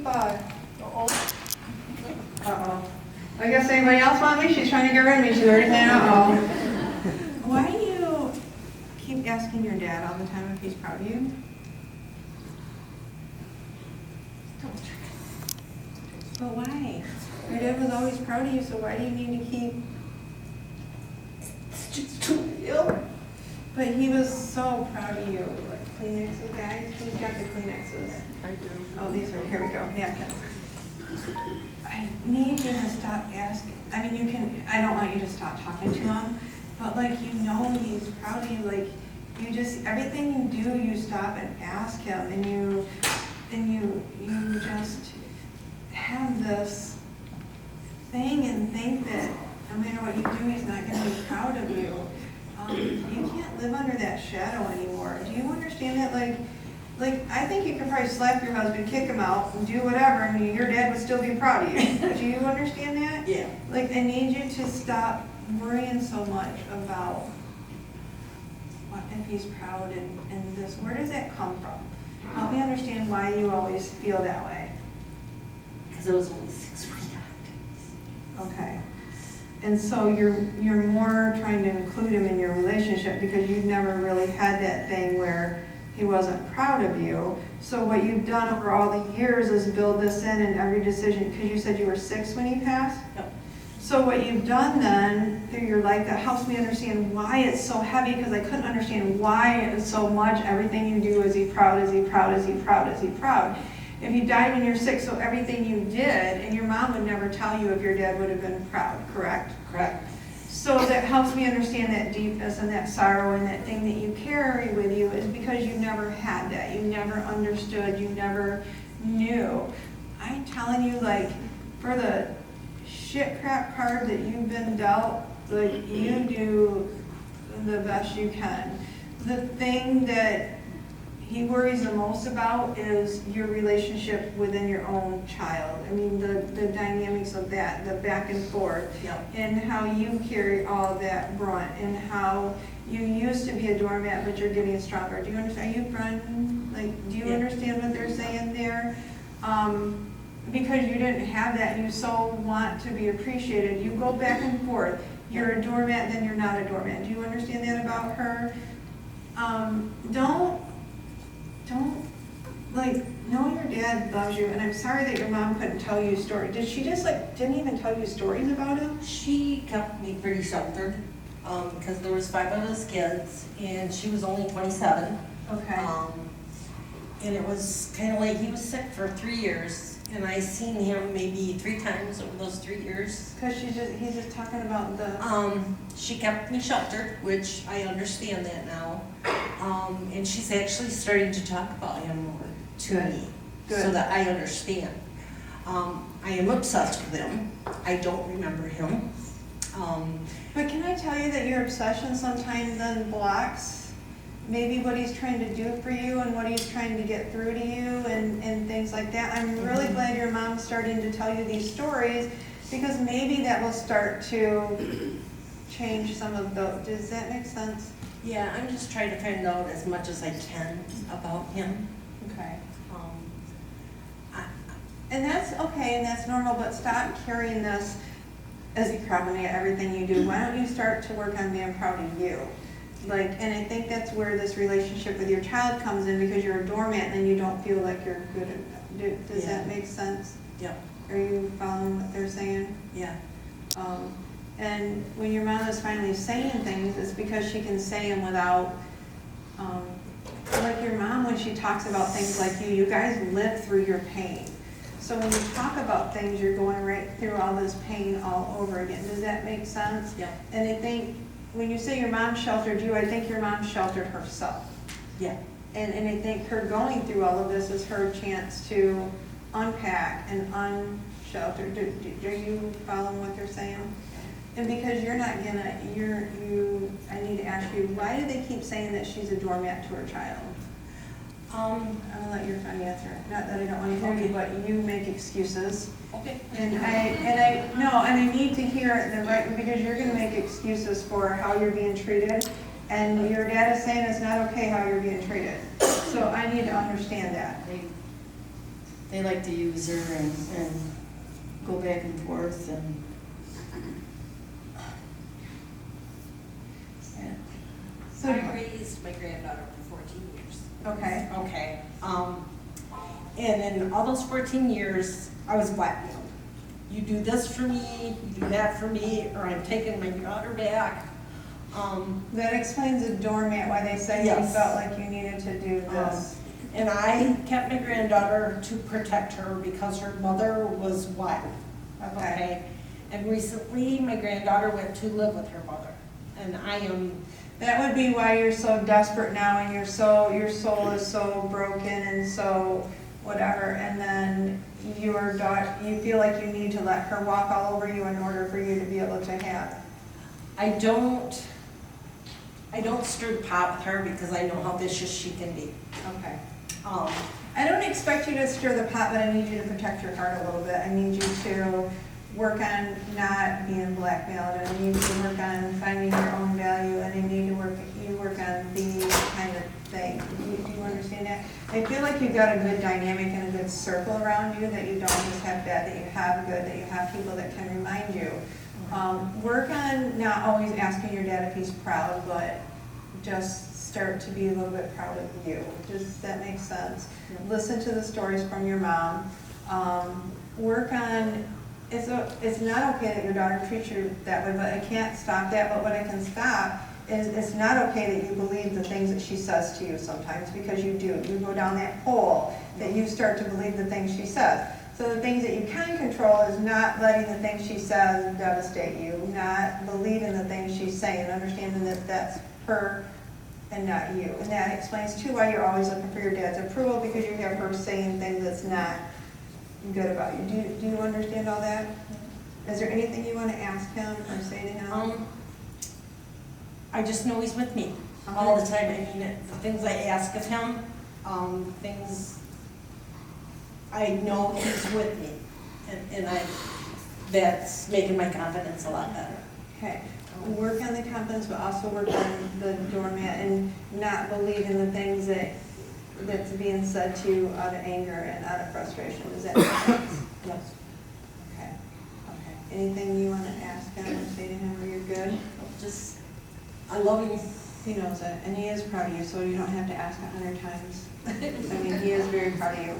keep, uh-oh. I guess anybody else want me? She's trying to get rid of me. She's already saying, uh-oh. Why do you keep asking your dad all the time if he's proud of you? But why? Your dad was always proud of you, so why do you need to keep... It's just too real. But he was so proud of you. Like Kleenexes, guys? Who's got the Kleenexes? I do. Oh, these are, here we go, napkins. I need you to stop asking. I mean, you can, I don't want you to stop talking to him, but like, you know he's proud of you. Like, you just, everything you do, you stop and ask him, and you just have this thing and think that no matter what you do, he's not going to be proud of you. You can't live under that shadow anymore. Do you understand that? Like I think you could probably slap your husband, kick him out, and do whatever, and your dad would still be proud of you. Do you understand that? Yeah. Like, I need you to stop worrying so much about what if he's proud and this. Where does that come from? Help me understand why you always feel that way. Because it was only 6 weeks. Okay. And so you're more trying to include him in your relationship because you've never really had that thing where he wasn't proud of you. So what you've done over all the years is build this in every decision, because you said you were 6 when he passed? Yep. So what you've done then through your life that helps me understand why it's so heavy, because I couldn't understand why it's so much. Everything you do, is he proud, is he proud, is he proud, is he proud? If he died when you're 6, so everything you did, and your mom would never tell you if your dad would have been proud, correct? Correct. So that helps me understand that deepness and that sorrow and that thing that you carry with you is because you never had that. You never understood. You never knew. I'm telling you, like, for the shit crap card that you've been dealt, like, you do the best you can. The thing that he worries the most about is your relationship within your own child. I mean, the dynamics of that, the back and forth, Yep. and how you carry all that brunt, and how you used to be a doormat, but you're getting stronger. Do you understand? Are you friend? Like, do you Yeah. understand what they're saying there? Because you didn't have that, and you so want to be appreciated. You go back and forth. You're a doormat, then you're not a doormat. Do you understand that about her? Don't, like, know your dad loves you, and I'm sorry that your mom couldn't tell you stories. Did she just, like, didn't even tell you stories about him? She kept me pretty sheltered because there was 5 of us kids, and she was only 27. Okay. And it was kind of like he was sick for 3 years, and I seen him maybe 3 times over those 3 years. Because he's just talking about the... She kept me sheltered, which I understand that now. And she's actually starting to talk about him more to Good. me, Good. so that I understand. I am obsessed with him. I don't remember him. But can I tell you that your obsession sometimes then blocks maybe what he's trying to do for you and what he's trying to get through to you and things like that? I'm really glad your mom's starting to tell you these stories, because maybe that will start to change some of those. Does that make sense? Yeah, I'm just trying to find out as much as I can about him. Okay. I, And that's okay, and that's normal, but stop carrying this as a problem at everything you do. Why don't you start to work on being proud of you? Like, and I think that's where this relationship with your child comes in, because you're a doormat and then you don't feel like you're good enough. Does that make sense? Yep. Are you following what they're saying? Yeah. And when your mom is finally saying things, it's because she can say them without, like your mom, when she talks about things like you guys live through your pain. So when you talk about things, you're going right through all this pain all over again. Does that make sense? Yeah. And I think when you say your mom sheltered you, I think your mom sheltered herself. Yeah. And I think her going through all of this is her chance to unpack and unshelter. Are you following what they're saying? And because you're not gonna, I need to ask you, why do they keep saying that she's a doormat to her child? I'm gonna let your friend answer. Not that I don't want to hear you, but you make excuses. Okay. And I need to hear it the right, because you're gonna make excuses for how you're being treated, and your dad is saying it's not okay how you're being treated. So I need to understand that. they like to use her and go back and forth and. Yeah. So, I raised my granddaughter for 14 years. okay, Okay, and in all those 14 years, I was blackmailed. You do this for me, you do that for me, or I'm taking my daughter back. that explains the doormat, why they said you Yes. felt like you needed to do this. And I kept my granddaughter to protect her because her mother was wild. Okay. And recently, my granddaughter went to live with her mother, and I am, That would be why you're so desperate now and your soul is so broken and so whatever, and then your daughter, you feel like you need to let her walk all over you in order for you to be able to have. I don't stir the pot with her because I know how vicious she can be. Okay. Um, I don't expect you to stir the pot, but I need you to protect your heart a little bit. I need you to work on not being blackmailed, and I need you to work on finding your own value, and I need you to work on the kind of thing. Do you understand that? I feel like you've got a good dynamic and a good circle around you, that you don't just have bad, that you have good, that you have people that can remind you. Work on not always asking your dad if he's proud, but just start to be a little bit proud of you. Does that make sense? Listen to the stories from your mom. Work on, it's not okay that your daughter treats you that way, but I can't stop that. But what I can stop is it's not okay that you believe the things that she says to you sometimes, because you do. You go down that hole that you start to believe the things she says. So the things that you can control is not letting the things she says devastate you, not believing the things she's saying, understanding that that's her and not you. And that explains too why you're always looking for your dad's approval, because you have her saying things that's not good about you. Do you understand all that? Is there anything you want to ask him or say to him? I just know he's with me all the time. I mean, the things I ask of him, things, I know he's with me. And that's making my confidence a lot better. Okay. Work on the confidence, but also work on the doormat and not believing the things that's being said to you out of anger and out of frustration. Does that make sense? Yes. Okay. Okay. Anything you want to ask him or say to him, or you're good? Just, I love you. He knows it, and he is proud of you, so you don't have to ask 100 times. I mean, he is very proud of you.